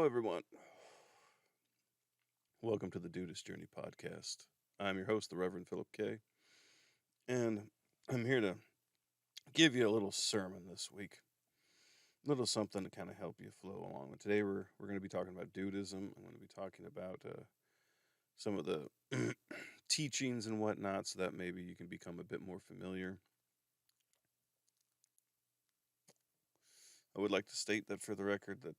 everyone. Welcome to the Dudeist Journey podcast. I'm your host, the Reverend Phillip K. And I'm here to give you a little sermon this week. A little something to kind of help you flow along. And today we're going to be talking about Dudeism. I'm going to be talking about some of the teachings and whatnot so that maybe you can become a bit more familiar. I would like to state that for the record that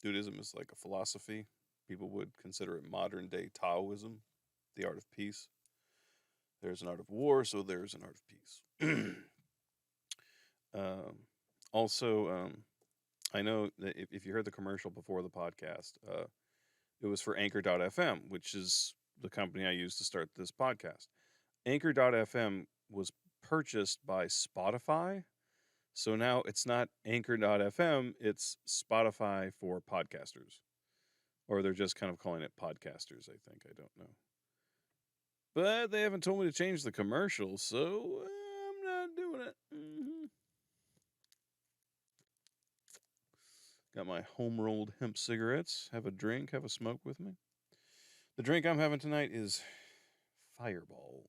Dudeism is like a philosophy. People would consider it modern day Taoism, the art of peace. There's an art of war, so there's an art of peace. um, also, I know that if you heard the commercial before the podcast, it was for Anchor.fm, which is the company I used to start this podcast. Anchor.fm was purchased by Spotify. So now it's not Anchor.fm, it's Spotify for podcasters. Or they're just kind of calling it podcasters, I think. I don't know. But they haven't told me to change the commercial, so I'm not doing it. Got my home rolled hemp cigarettes. Have a drink, have a smoke with me. The drink I'm having tonight is Fireball.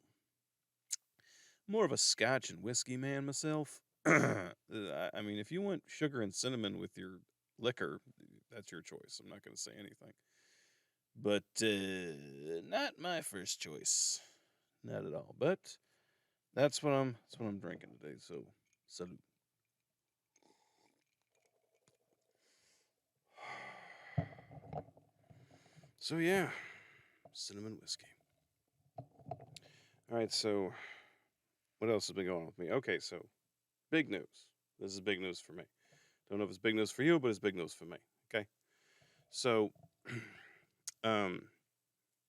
More of a scotch and whiskey man myself. I mean, if you want sugar and cinnamon with your liquor, that's your choice. I'm not going to say anything. But not my first choice. Not at all. But that's what I'm drinking today. So salute. So yeah, cinnamon whiskey. All right, so what else has been going on with me? Okay, so big news. This is big news for me. Don't know if it's big news for you, but it's big news for me. Okay, so um,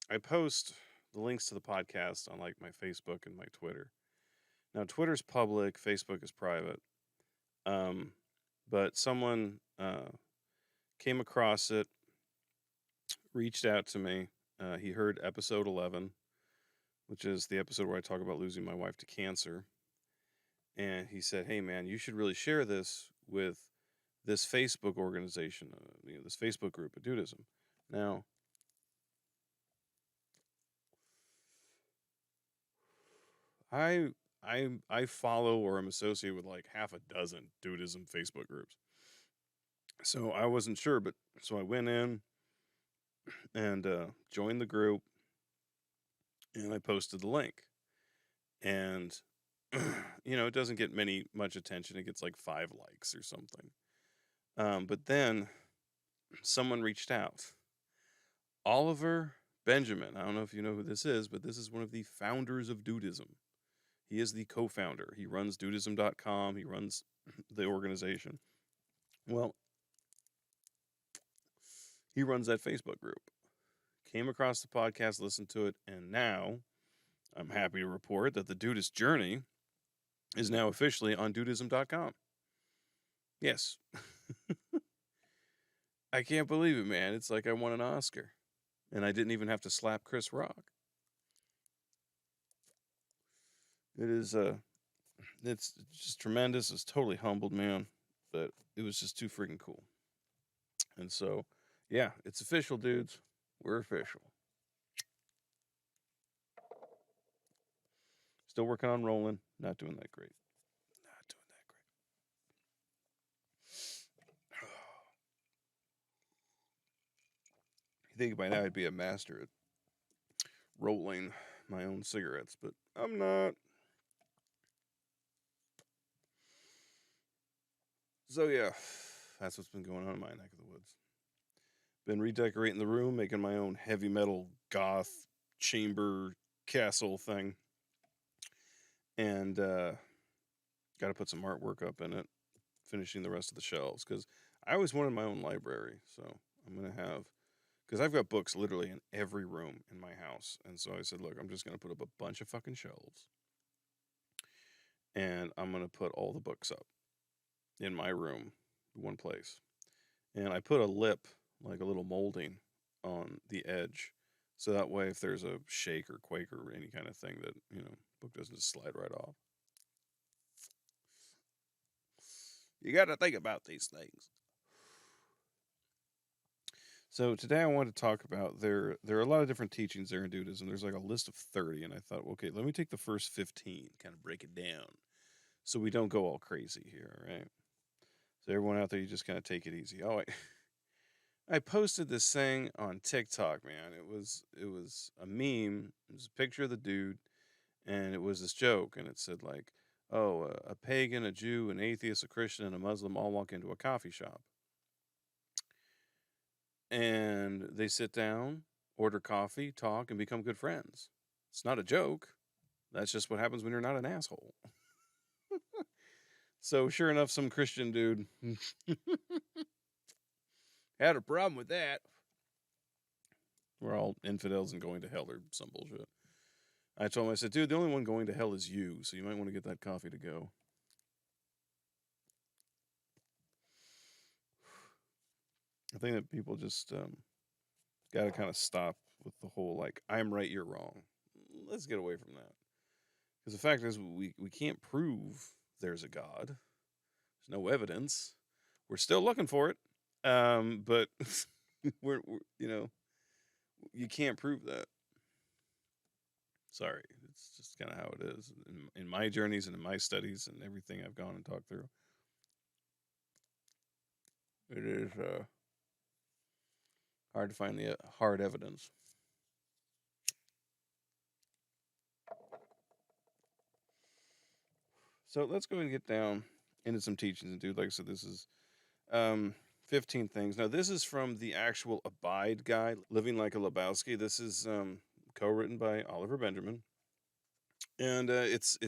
I post the links to the podcast on like my Facebook and my Twitter. Now Twitter's public, Facebook is private. Um, but someone came across it, reached out to me. He heard episode 11, which is the episode where I talk about losing my wife to cancer. And he said, "Hey, man, you should really share this with this Facebook organization, this Facebook group of Dudeism." Now, I follow or am associated with like half a dozen Dudeism Facebook groups. So I wasn't sure, but so I went in and joined the group, and I posted the link. And it doesn't get much attention. It gets like 5 likes or something. But then someone reached out. Oliver Benjamin. I don't know if you know who this is, but this is one of the founders of Dudeism. He is the co-founder. He runs Dudeism.com. He runs the organization. Well, he runs that Facebook group. Came across the podcast, listened to it, and now I'm happy to report that the Dudeist Journey is now officially on Dudeism.com. Yes. I can't believe it, man. It's like I won an Oscar. And I didn't even have to slap Chris Rock. It's just tremendous. It's totally humbled, man. But it was just too freaking cool. And so, yeah, it's official, dudes. We're official. Still working on rolling. Not doing that great. Not doing that great. You think by now I'd be a master at rolling my own cigarettes, but I'm not. So yeah, that's what's been going on in my neck of the woods. Been redecorating the room, making my own heavy metal goth chamber castle thing, and got to put some artwork up in it. Finishing the rest of the shelves because I always wanted my own library. So I'm gonna have because I've got books literally in every room in my house, and so I said, look, I'm just gonna put up a bunch of fucking shelves, and I'm gonna put all the books up in my room, one place. And I put a lip, like a little molding, on the edge, so that way if there's a shake or quake or any kind of thing, that book doesn't just slide right off. You got to think about these things. So today I want to talk about there are a lot of different teachings there in Dudeism. There's like a list of 30, and I thought, okay, let me take the first 15, kind of break it down, so we don't go all crazy here, all right? So everyone out there, you just kind of take it easy. Oh, I posted this thing on TikTok, man. It was a meme. It was a picture of the dude, and it was this joke, and it said like, oh, a pagan, a Jew, an atheist, a Christian, and a Muslim all walk into a coffee shop, and they sit down, order coffee, talk, and become good friends. It's not a joke. That's just what happens when you're not an asshole. So sure enough, some Christian dude had a problem with that. We're all infidels and going to hell or some bullshit. I told him, I said, dude, the only one going to hell is you, so you might want to get that coffee to go. I think that people just got to kind of stop with the whole like, I'm right, you're wrong. Let's get away from that. Because the fact is, we can't prove there's a God. There's no evidence. We're still looking for it. But we're you can't prove that. Sorry, it's just kind of how it is in my journeys and in my studies and everything I've gone and talked through. It is hard to find the hard evidence. So let's go and get down into some teachings. And dude, like I said, this is 15 things. Now, this is from the actual Abide Guide, Living Like a Lebowski. This is co-written by Oliver Benjamin, and it's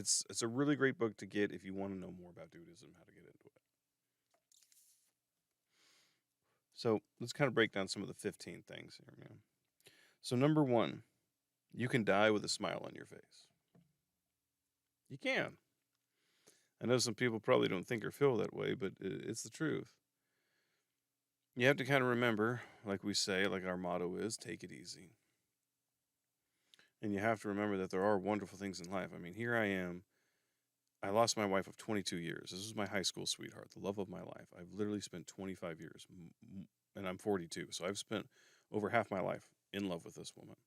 a really great book to get if you want to know more about Dudeism, how to get into it. So let's kind of break down some of the 15 things here, man. So number one, you can die with a smile on your face. You can. I know some people probably don't think or feel that way, but it's the truth. You have to kind of remember, like we say, like our motto is, take it easy. And you have to remember that there are wonderful things in life. I mean, here I am. I lost my wife of 22 years. This was my high school sweetheart, the love of my life. I've literally spent 25 years, and I'm 42. So I've spent over half my life in love with this woman.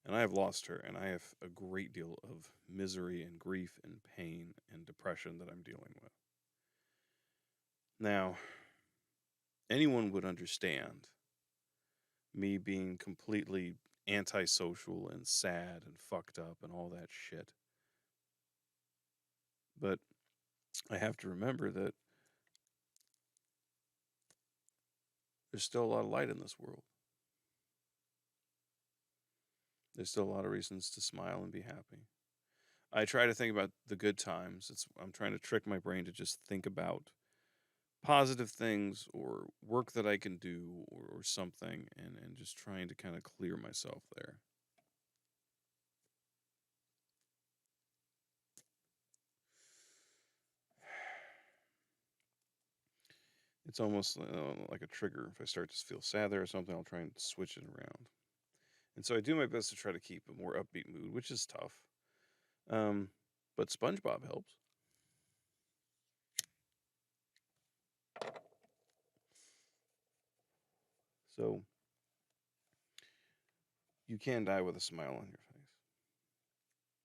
And I have lost her, and I have a great deal of misery and grief and pain and depression that I'm dealing with. Now, anyone would understand me being completely antisocial and sad and fucked up and all that shit. But I have to remember that there's still a lot of light in this world. There's still a lot of reasons to smile and be happy. I try to think about the good times. I'm trying to trick my brain to just think about positive things or work that I can do or something, and just trying to kind of clear myself there. It's almost like a trigger. If I start to feel sad there or something, I'll try and switch it around. And so I do my best to try to keep a more upbeat mood, which is tough. Um, but SpongeBob helps. So you can die with a smile on your face.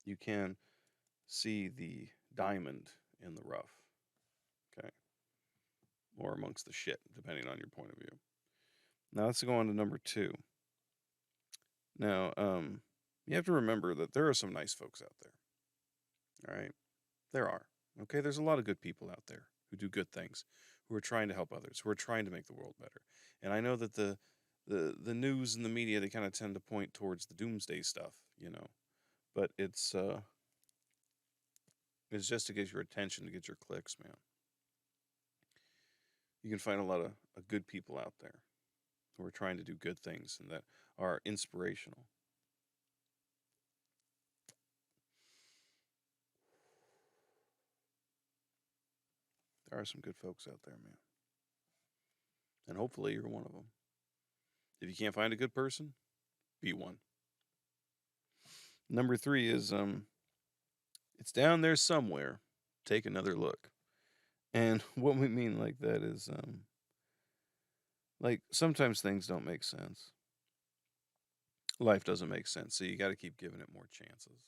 You can see the diamond in the rough, okay? Or amongst the shit, depending on your point of view. Now let's go on to number two. Now, you have to remember that there are some nice folks out there. All right, there are. Okay, there's a lot of good people out there who do good things, who are trying to help others, who are trying to make the world better. And I know that the news and the media, they kind of tend to point towards the doomsday stuff, but it's just to get your attention, to get your clicks, man. You can find a lot of good people out there who are trying to do good things and that are inspirational. There are some good folks out there, man. And hopefully you're one of them. If you can't find a good person, be one. Number three is it's down there somewhere. Take another look. And what we mean like that is Like, sometimes things don't make sense. Life doesn't make sense, so you got to keep giving it more chances.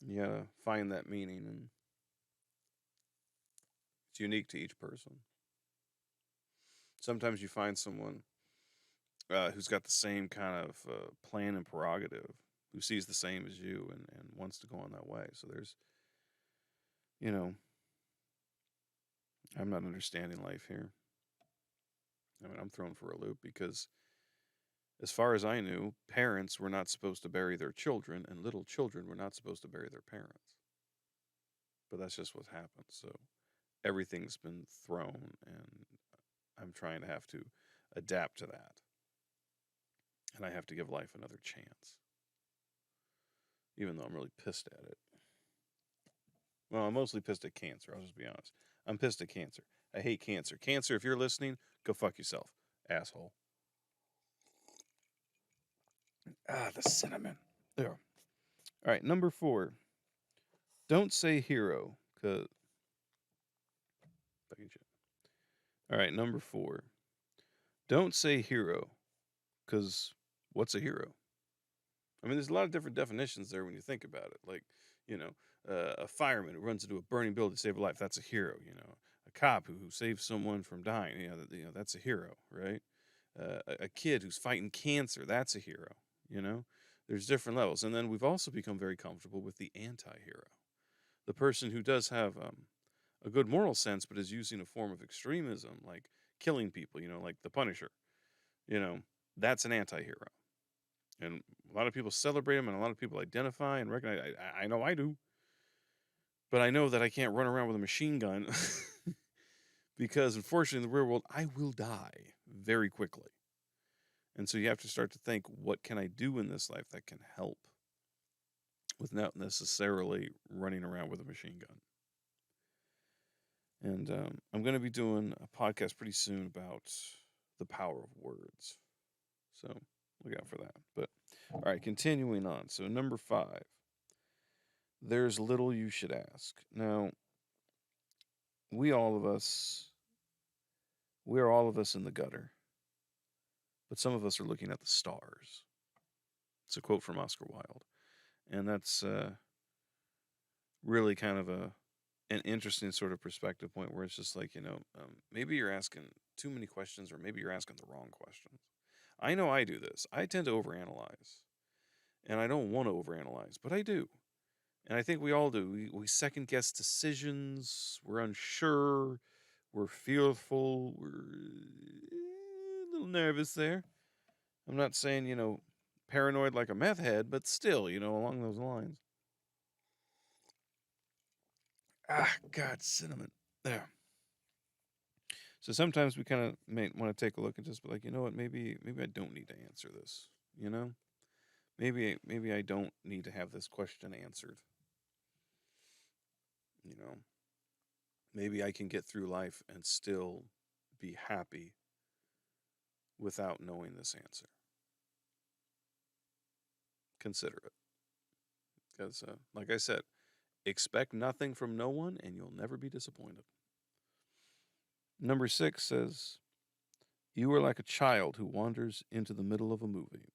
You got to find that meaning, and it's unique to each person. Sometimes you find someone who's got the same kind of plan and prerogative, who sees the same as you and wants to go on that way. So there's, you know, I'm not understanding life here. I mean, I'm thrown for a loop because, as far as I knew, parents were not supposed to bury their children, and little children were not supposed to bury their parents. But that's just what happened. So everything's been thrown, and I'm trying to have to adapt to that. And I have to give life another chance, even though I'm really pissed at it. Well, I'm mostly pissed at cancer. I'll just be honest. I'm pissed at cancer. I hate cancer. Cancer, if you're listening, go fuck yourself, asshole. Ah, the cinnamon. There. All right, number 4. Don't say hero, cause. All right, number 4. Don't say hero, cause what's a hero? I mean, there's a lot of different definitions there when you think about it. Like, you know, a fireman who runs into a burning building to save a life, that's a hero. You know, a cop who saves someone from dying, that's a hero, right? A kid who's fighting cancer, that's a hero. You know, there's different levels. And then we've also become very comfortable with the anti hero, the person who does have a good moral sense, but is using a form of extremism, like killing people, like the Punisher. You know, that's an anti hero. And a lot of people celebrate him, and a lot of people identify and recognize. I know I do, but I know that I can't run around with a machine gun because, unfortunately, in the real world, I will die very quickly. And so you have to start to think, what can I do in this life that can help without necessarily running around with a machine gun? And I'm going to be doing a podcast pretty soon about the power of words. So look out for that. But all right, continuing on. So number 5. There's little you should ask. Now, we all of us, we're all of us in the gutter, but some of us are looking at the stars. It's a quote from Oscar Wilde, and that's really kind of an interesting sort of perspective point where it's just like, maybe you're asking too many questions, or maybe you're asking the wrong questions. I know I do this. I tend to overanalyze, and I don't want to overanalyze, but I do. And I think we all do. We second guess decisions. We're unsure. We're fearful. We're a little nervous there. I'm not saying, paranoid like a meth head, but still, along those lines. Ah, God, cinnamon. There. So sometimes we kind of may want to take a look and just be like, you know what, maybe I don't need to answer this. You know, maybe I don't need to have this question answered. You know, maybe I can get through life and still be happy without knowing this answer. Consider it. Because, like I said, expect nothing from no one and you'll never be disappointed. Number 6 says, you are like a child who wanders into the middle of a movie.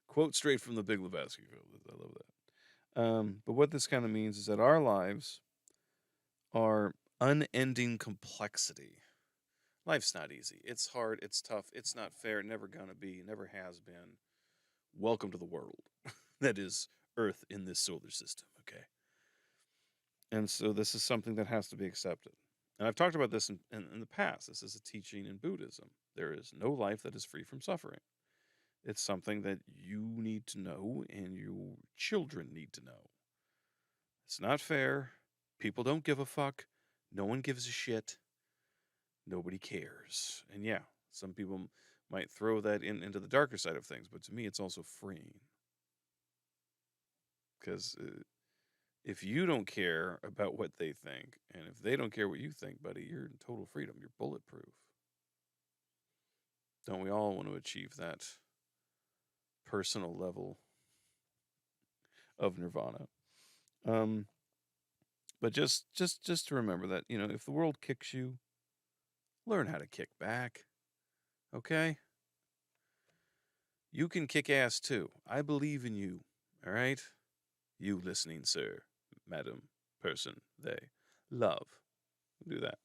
Quote straight from the Big Lebowski film. I love that. But what this kind of means is that our lives are unending complexity. Life's not easy. It's hard. It's tough. It's not fair. Never gonna be. Never has been. Welcome to the world that is Earth in this solar system. Okay. And so this is something that has to be accepted. And I've talked about this in the past. This is a teaching in Buddhism. There is no life that is free from suffering. It's something that you need to know and your children need to know. It's not fair. People don't give a fuck. No one gives a shit. Nobody cares. And yeah, some people might throw that into the darker side of things, but to me, it's also freeing. Because if you don't care about what they think, and if they don't care what you think, buddy, you're in total freedom. You're bulletproof. Don't we all want to achieve that personal level of nirvana? But just to remember that, if the world kicks you, Learn how to kick back. Okay? You can kick ass too. I believe in you. All right? You listening, sir, madam, person, they. Love. Do that.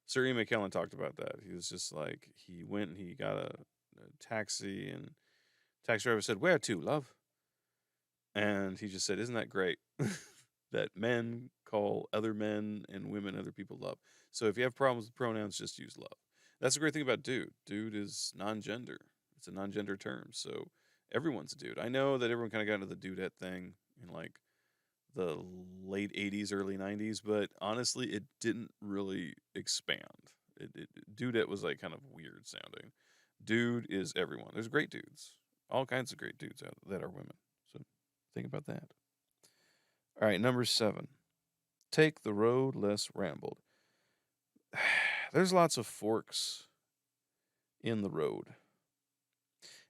Sir Ian McKellen talked about that. He was just like, he went and he got a taxi, and taxi driver said, "Where to, love?" And he just said, "Isn't that great?" That men call other men and women other people love. So if you have problems with pronouns, just use love. That's the great thing about dude. Dude is non-gender. It's a non-gender term. So everyone's a dude. I know that everyone kind of got into the dudette thing in like the late 80s, early 90s, but honestly, it didn't really expand. Dudette was like kind of weird sounding. Dude is everyone. There's great dudes. All kinds of great dudes out that are women. So think about that. All right, number 7. Take the road less rambled. There's lots of forks in the road,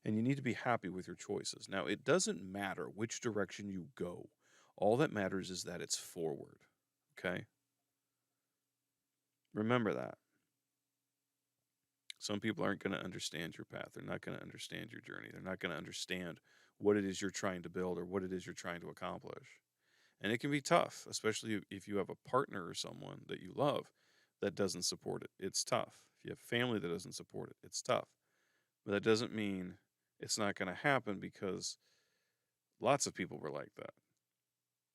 and you need to be happy with your choices. Now, it doesn't matter which direction you go. All that matters is that it's forward. Okay? Remember that. Some people aren't going to understand your path. They're not going to understand your journey. They're not going to understand what it is you're trying to build or what it is you're trying to accomplish. And it can be tough, especially if you have a partner or someone that you love that doesn't support it. It's tough. If you have family that doesn't support it, it's tough. But that doesn't mean it's not going to happen, because lots of people were like that.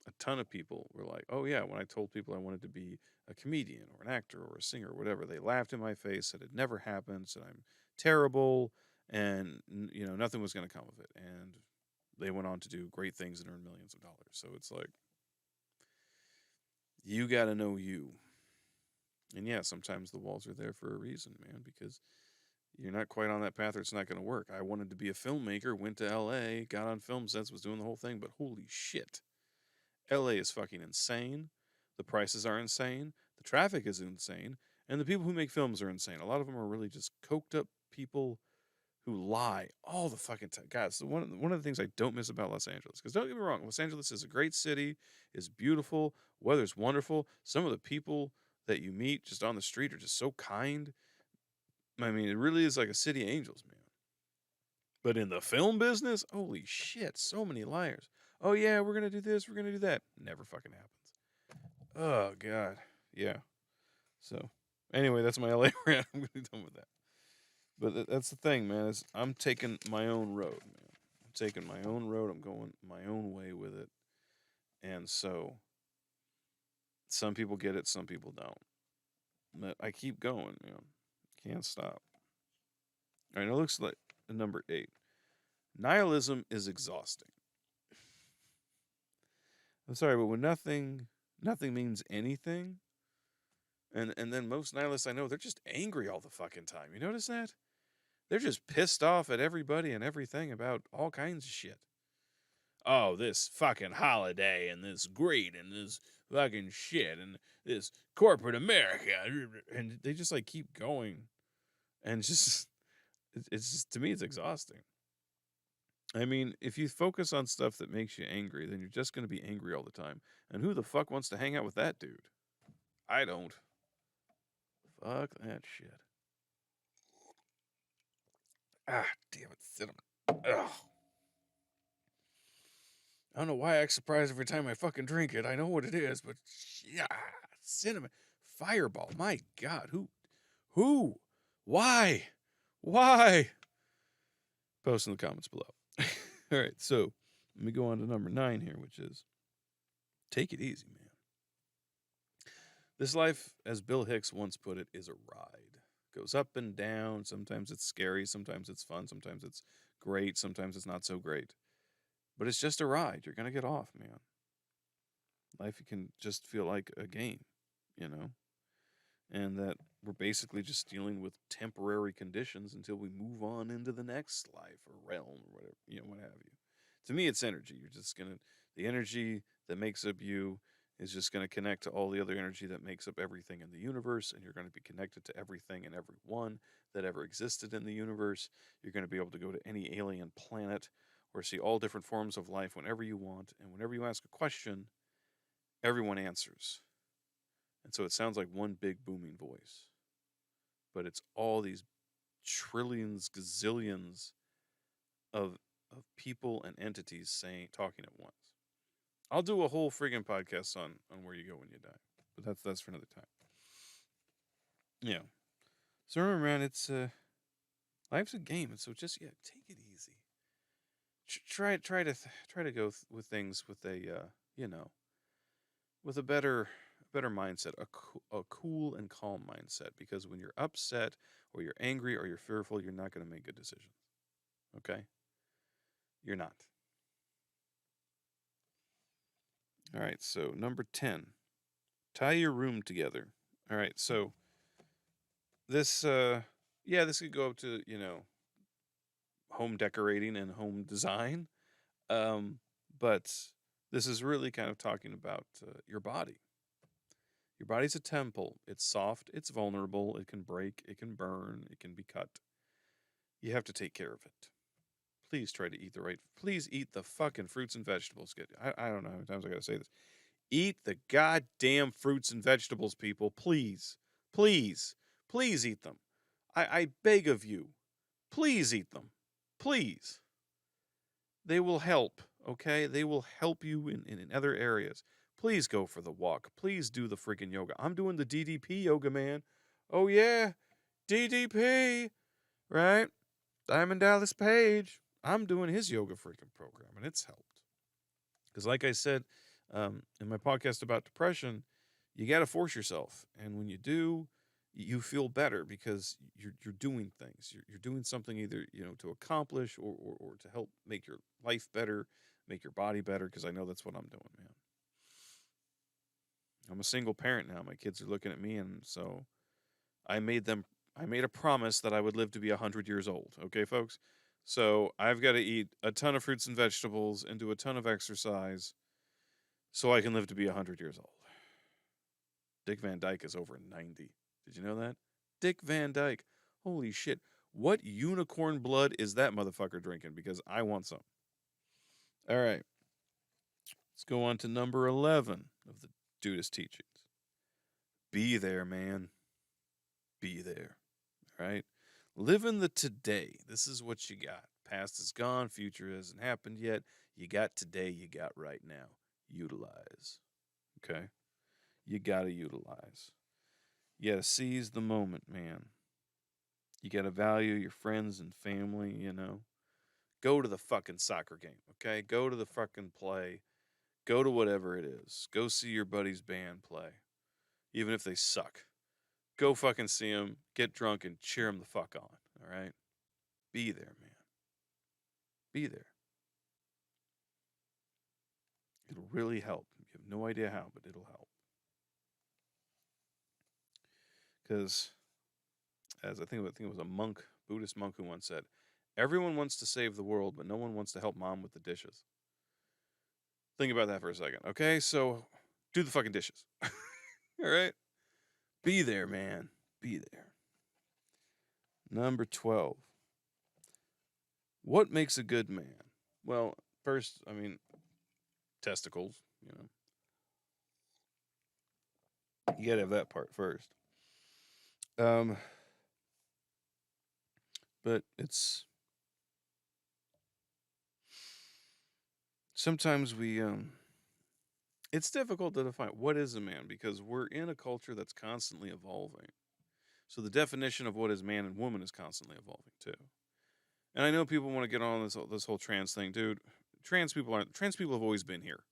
A ton of people were like, "Oh yeah, when I told people I wanted to be a comedian or an actor or a singer or whatever, they laughed in my face, said it never happened, said I'm terrible, and nothing was going to come of it." And they went on to do great things and earn millions of dollars. So it's like, you got to know you. And yeah, sometimes the walls are there for a reason, man, because you're not quite on that path or it's not going to work. I wanted to be a filmmaker, went to LA, got on film sets, was doing the whole thing, but holy shit. LA is fucking insane. The prices are insane. The traffic is insane. And the people who make films are insane. A lot of them are really just coked up people who lie all the fucking time. Guys, so one of the things I don't miss about Los Angeles, because don't get me wrong, Los Angeles is a great city, is beautiful, weather's wonderful. Some of the people that you meet just on the street are just so kind. I mean, it really is like a city of angels, man. But in the film business, holy shit, so many liars. Oh yeah, we're gonna do this, we're gonna do that. Never fucking happens. Oh god, yeah. So anyway, that's my LA rant. I'm gonna be done with that. But that's the thing, man. Is I'm taking my own road, man. I'm taking my own road. I'm going my own way with it. And so some people get it, some people don't. But I keep going, man. Can't stop. All right, it looks like number 8. Nihilism is exhausting. I'm sorry, but when nothing means anything, and then most nihilists I know, they're just angry all the fucking time. You notice that? They're just pissed off at everybody and everything about all kinds of shit. Oh, this fucking holiday and this greed and this fucking shit and this corporate America. And they just like keep going. And it's just, to me, it's exhausting. I mean, if you focus on stuff that makes you angry, then you're just going to be angry all the time. And who the fuck wants to hang out with that dude? I don't. Fuck that shit. Ah, damn it, cinnamon. Ugh. I don't know why I act surprised every time I fucking drink it. I know what it is, but yeah, cinnamon. Fireball. My God, who, why, why? Post in the comments below. All right, so let me go on to number 9 here, which is take it easy, man. This life, as Bill Hicks once put it, is a ride. Goes up and down. Sometimes it's scary. Sometimes it's fun. Sometimes it's great. Sometimes it's not so great. But it's just a ride. You're going to get off, man. Life can just feel like a game, you know? And that we're basically just dealing with temporary conditions until we move on into the next life or realm or whatever, what have you. To me, it's energy. You're just going to, the energy that makes up you is just going to connect to all the other energy that makes up everything in the universe, and you're going to be connected to everything and everyone that ever existed in the universe. You're going to be able to go to any alien planet or see all different forms of life whenever you want, and whenever you ask a question, everyone answers. And so it sounds like one big booming voice. but it's all these trillions, gazillions of people and entities talking at once. I'll do a whole friggin' podcast on where you go when you die, but that's for another time. Yeah. So remember, man, it's life's a game, and so just take it easy. Try to go with things with a you know with a better mindset, a cool and calm mindset. Because when you're upset or you're angry or you're fearful, you're not going to make good decisions. Okay, you're not. All right. So number 10, tie your room together. All right. So this this could go up to home decorating and home design. Um, but this is really kind of talking about your body. Your body's a temple. It's soft, it's vulnerable, it can break, it can burn, it can be cut. You have to take care of it. Please try to eat the right. Please eat the fucking fruits and vegetables. I don't know how many times I gotta say this. Eat the goddamn fruits and vegetables, people. Please. Please. Please eat them. I beg of you. Please eat them. Please. They will help, okay? They will help you in other areas. Please go for the walk. Please do the freaking yoga. I'm doing the DDP yoga, man. Oh, yeah. DDP, right? Diamond Dallas Page. I'm doing his yoga freaking program, and it's helped. Because, like I said in my podcast about depression, you got to force yourself. And when you do, you feel better because you're doing things. You're doing something either to accomplish or to help make your life better, make your body better. Because I know that's what I'm doing, man. I'm a single parent now. My kids are looking at me, and so I made a promise that I would live to be 100 years old. Okay, folks. So I've got to eat a ton of fruits and vegetables and do a ton of exercise so I can live to be 100 years old. Dick Van Dyke is over 90. Did you know that? Dick Van Dyke. Holy shit. What unicorn blood is that motherfucker drinking? Because I want some. All right. Let's go on to number 11 of the Dudeist teachings. Be there, man. Be there. All right. Live in the today. This is what you got. Past is gone. Future hasn't happened yet. You got today. You got right now. Utilize. Okay. You got to utilize. You got to seize the moment, man. You got to value your friends and family, Go to the fucking soccer game, okay? Go to the fucking play. Go to whatever it is. Go see your buddy's band play, even if they suck. Go fucking see them, get drunk, and cheer them the fuck on, all right? Be there, man. Be there. It'll really help. You have no idea how, but it'll help. Because, as I think it was a monk, Buddhist monk who once said, everyone wants to save the world, but no one wants to help mom with the dishes. Think about that for a second, okay? So, do the fucking dishes. All right? Be there, man. Be there. Number 12. What makes a good man? Well, first, testicles, You gotta have that part first. But sometimes it's difficult to define what is a man because we're in a culture that's constantly evolving. So the definition of what is man and woman is constantly evolving too. And I know people want to get on this whole trans thing, dude. Trans people have always been here.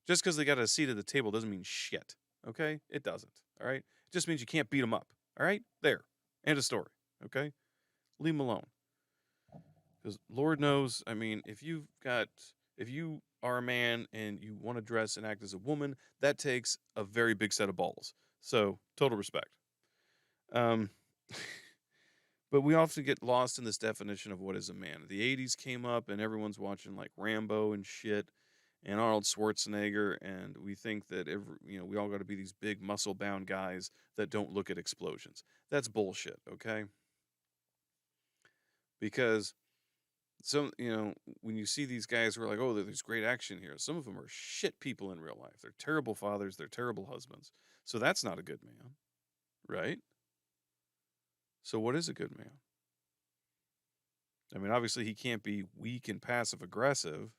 Just because they got a seat at the table doesn't mean shit. Okay? It doesn't. All right? It just means you can't beat them up. All right? There. End of story. Okay? Leave them alone. Because Lord knows, if you are a man and you want to dress and act as a woman, that takes a very big set of balls. So, total respect. But we often get lost in this definition of what is a man. The 80s came up and everyone's watching like Rambo and shit and Arnold Schwarzenegger, and we think that we all got to be these big muscle bound guys that don't look at explosions. That's bullshit, okay? Because when you see these guys who are like, oh, there's great action here, some of them are shit people in real life. They're terrible fathers, they're terrible husbands. So that's not a good man, right? So what is a good man? I mean, obviously he can't be weak and passive aggressive.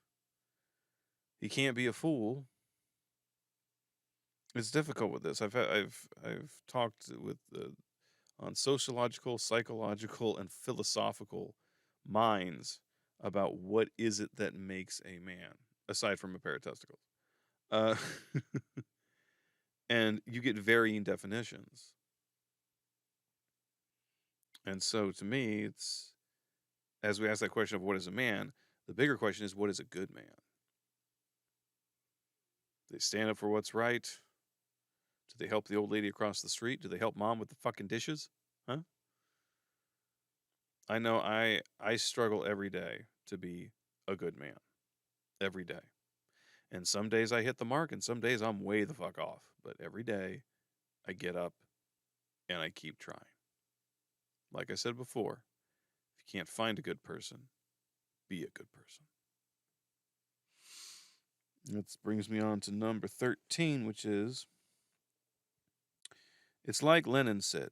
He can't be a fool. It's difficult with this. I've talked with on sociological, psychological, and philosophical minds about what is it that makes a man aside from a pair of testicles. Uh, and you get varying definitions. And so to me, it's as we ask that question of what is a man, the bigger question is what is a good man? Do they stand up for what's right? Do they help the old lady across the street? Do they help mom with the fucking dishes? Huh? I know I struggle every day to be a good man. Every day. And some days I hit the mark and some days I'm way the fuck off. But every day I get up and I keep trying. Like I said before, if you can't find a good person, be a good person. That brings me on to number 13, which is it's like Lenin said,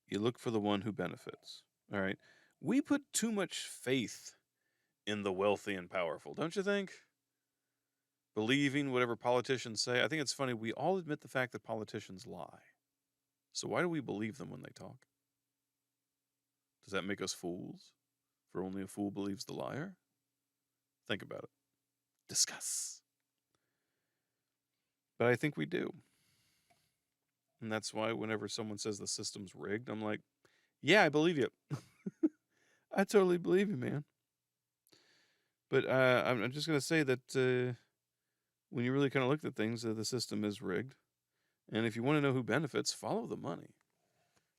you look for the one who benefits. All right. We put too much faith in the wealthy and powerful, don't you think? Believing whatever politicians say. I think it's funny. We all admit the fact that politicians lie. So why do we believe them when they talk? Does that make us fools? For only a fool believes the liar? Think about it. Discuss. But I think we do. And that's why whenever someone says the system's rigged, I'm like, yeah, I believe you. I totally believe you, man. But I'm just going to say that when you really kind of look at things, the system is rigged. And if you want to know who benefits, follow the money.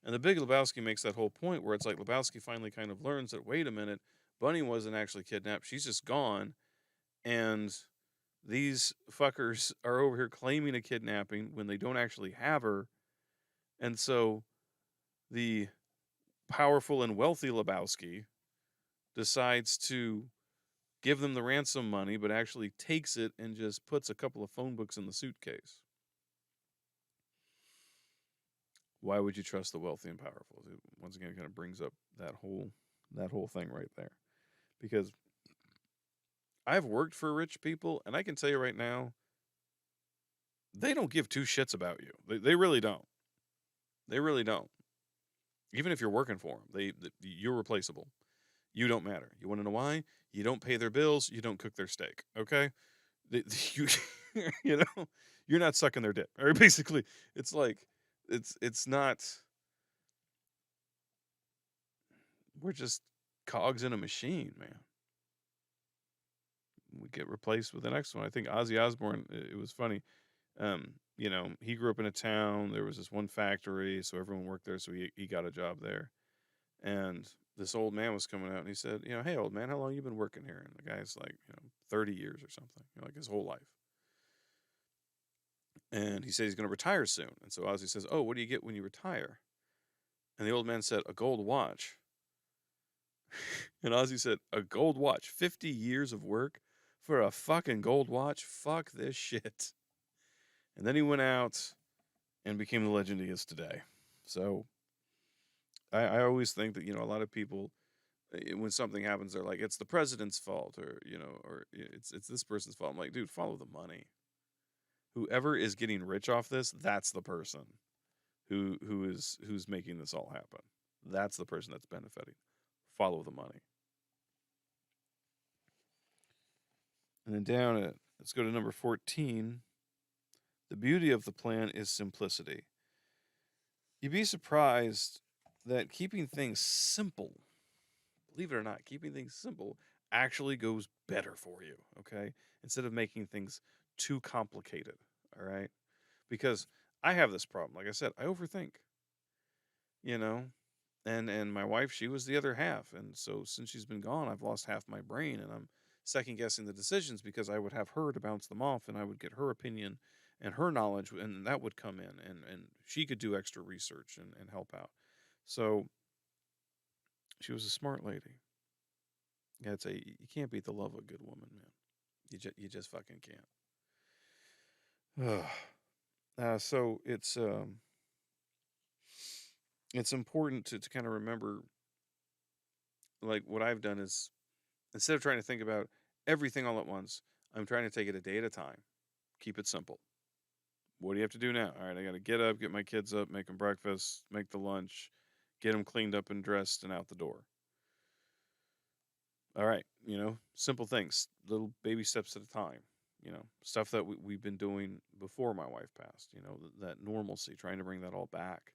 And the Big Lebowski makes that whole point where it's like Lebowski finally kind of learns that, wait a minute, Bunny wasn't actually kidnapped. She's just gone. And these fuckers are over here claiming a kidnapping when they don't actually have her. And so the powerful and wealthy Lebowski decides to give them the ransom money, but actually takes it and just puts a couple of phone books in the suitcase. Why would you trust the wealthy and powerful? It once again kind of brings up that whole thing right there. Because I've worked for rich people, and I can tell you right now, they don't give two shits about you. They really don't. They really don't. Even if you're working for them, you're replaceable. You don't matter. You want to know why? You don't pay their bills. You don't cook their steak. Okay, you you know you're not sucking their dick. Or basically, it's like it's not. We're just cogs in a machine, man. We get replaced with the next one. I think Ozzy Osbourne. It was funny. He grew up in a town. There was this one factory, so everyone worked there. So he got a job there. And this old man was coming out, and he said, hey, old man, how long you been working here? And the guy's like, 30 years or something, like his whole life. And he said he's going to retire soon. And so Ozzy says, oh, what do you get when you retire? And the old man said, a gold watch. And Ozzy said, a gold watch? 50 years of work for a fucking gold watch? Fuck this shit. And then he went out and became the legend he is today. So I always think that, a lot of people, when something happens, they're like, it's the president's fault, or it's this person's fault. I'm like, dude, follow the money. Whoever is getting rich off this, that's the person who's making this all happen. That's the person that's benefiting. Follow the money. And then let's go to number 14. The beauty of the plan is simplicity. You'd be surprised that keeping things simple, believe it or not, keeping things simple actually goes better for you, okay? Instead of making things too complicated, all right? Because I have this problem. Like I said, I overthink, and my wife, she was the other half. And so since she's been gone, I've lost half my brain, and I'm second guessing the decisions because I would have her to bounce them off, and I would get her opinion and her knowledge, and that would come in, and she could do extra research and help out. So she was a smart lady. Yeah, I'd say you can't beat the love of a good woman, man. You just fucking can't. So it's it's important to kind of remember, like, what I've done is, instead of trying to think about everything all at once, I'm trying to take it a day at a time. Keep it simple. What do you have to do now? All right, I got to get up, get my kids up, make them breakfast, make the lunch, get them cleaned up and dressed and out the door. All right, simple things, little baby steps at a time. Stuff that we've been doing before my wife passed. That normalcy, trying to bring that all back.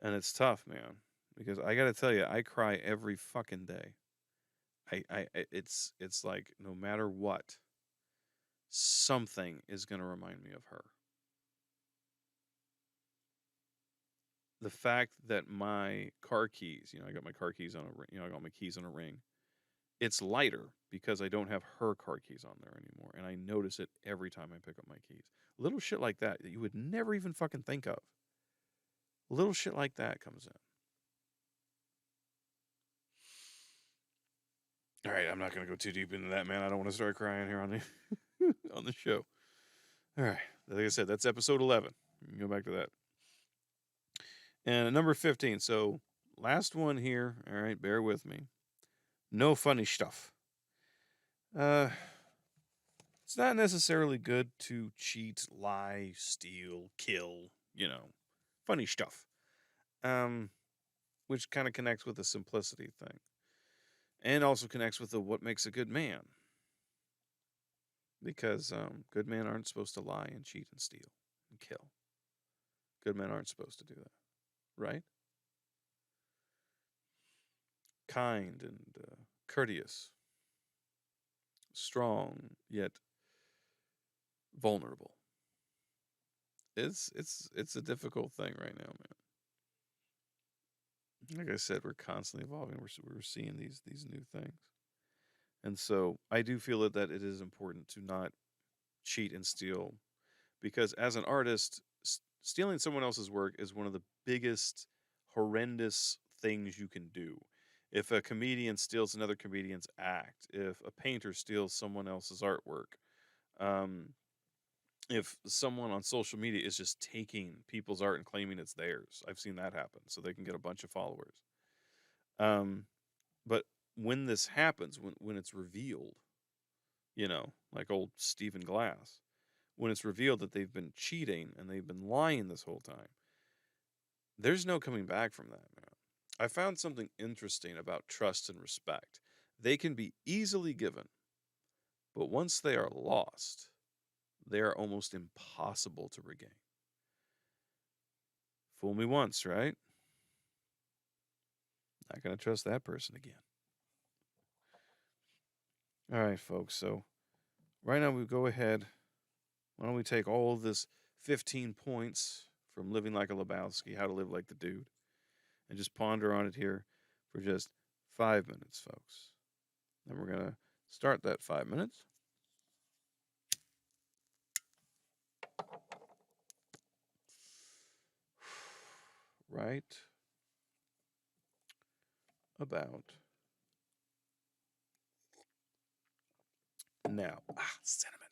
And it's tough, man, because I got to tell you, I cry every fucking day. It's like no matter what, something is going to remind me of her. The fact that my car keys, I got my car keys on a, I got my keys on a ring. It's lighter because I don't have her car keys on there anymore, and I notice it every time I pick up my keys. Little shit like that that you would never even fucking think of. Little shit like that comes in. All right, I'm not gonna go too deep into that, man. I don't want to start crying here on the on the show. All right, like I said, that's episode 11. You can go back to that. And number 15. So last one here. All right, bear with me. No funny stuff. Uh, it's not necessarily good to cheat, lie, steal, kill. Funny stuff. Um, which kind of connects with the simplicity thing, and also connects with the what makes a good man. Because good men aren't supposed to lie and cheat and steal and kill. Good men aren't supposed to do that, right? Kind and courteous, strong yet vulnerable. It's a difficult thing right now, man. Like I said, we're constantly evolving. We're seeing these new things, and so I do feel that it is important to not cheat and steal, because as an artist, stealing someone else's work is one of the biggest horrendous things you can do. If a comedian steals another comedian's act, if a painter steals someone else's artwork, um, if someone on social media is just taking people's art and claiming it's theirs, I've seen that happen, so they can get a bunch of followers. Um, but when this happens, when it's revealed, like old Stephen Glass, when it's revealed that they've been cheating and they've been lying this whole time, there's no coming back from that, man. I found something interesting about trust and respect. They can be easily given, but once they are lost, they are almost impossible to regain. Fool me once, right? Not going to trust that person again. All right, folks. So, right now, we go ahead. Why don't we take all of this 15 points from Living Like a Lebowski, How to Live Like the Dude, and just ponder on it here for just 5 minutes, folks. Then we're going to start that 5 minutes. Right about now. Cinnamon.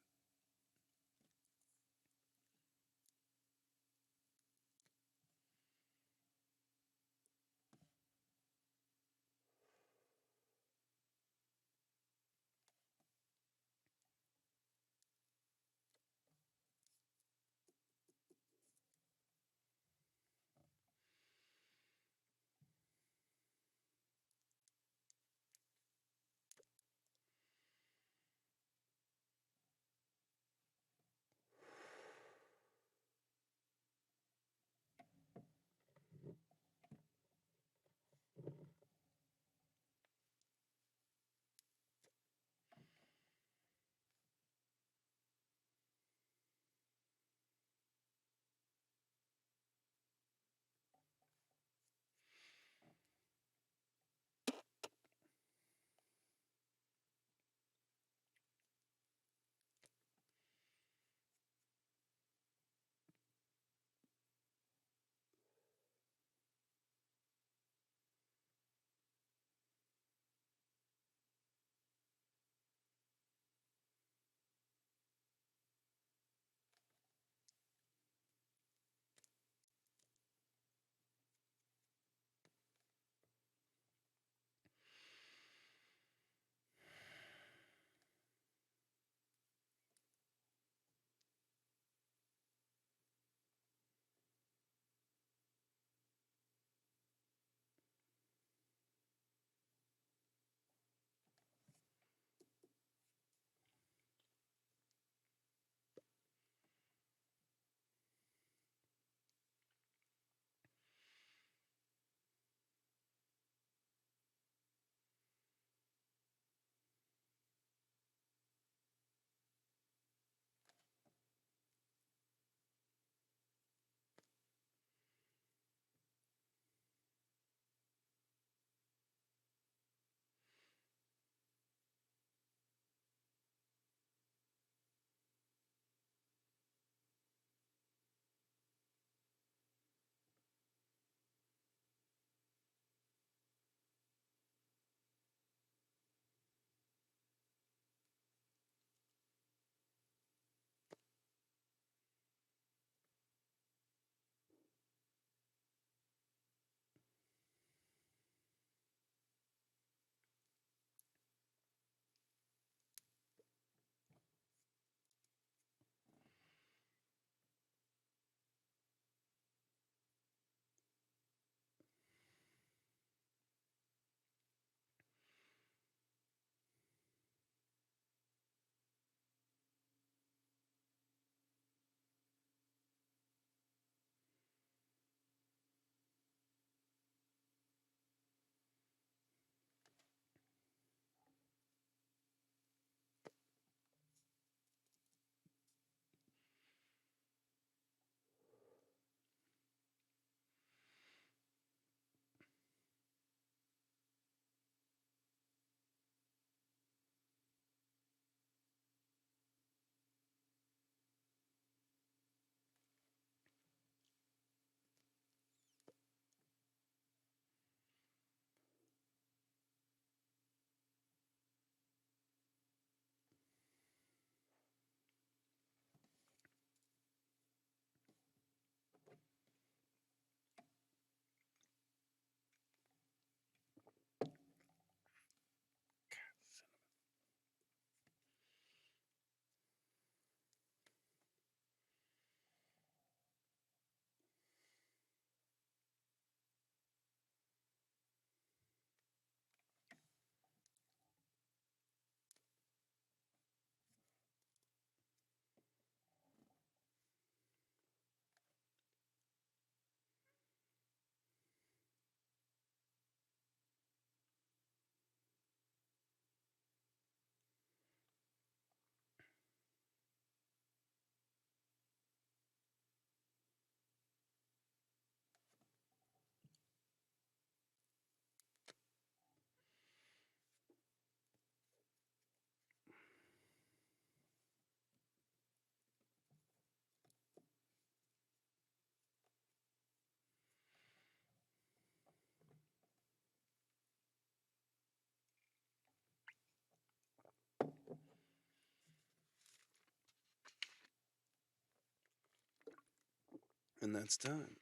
And that's time.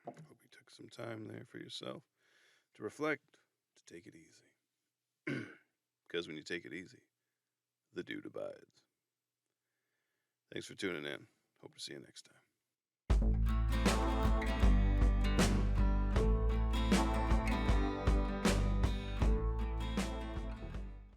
Hope you took some time there for yourself to reflect, to take it easy. Because when you take it easy, the dude abides. Thanks for tuning in. Hope to see you next time.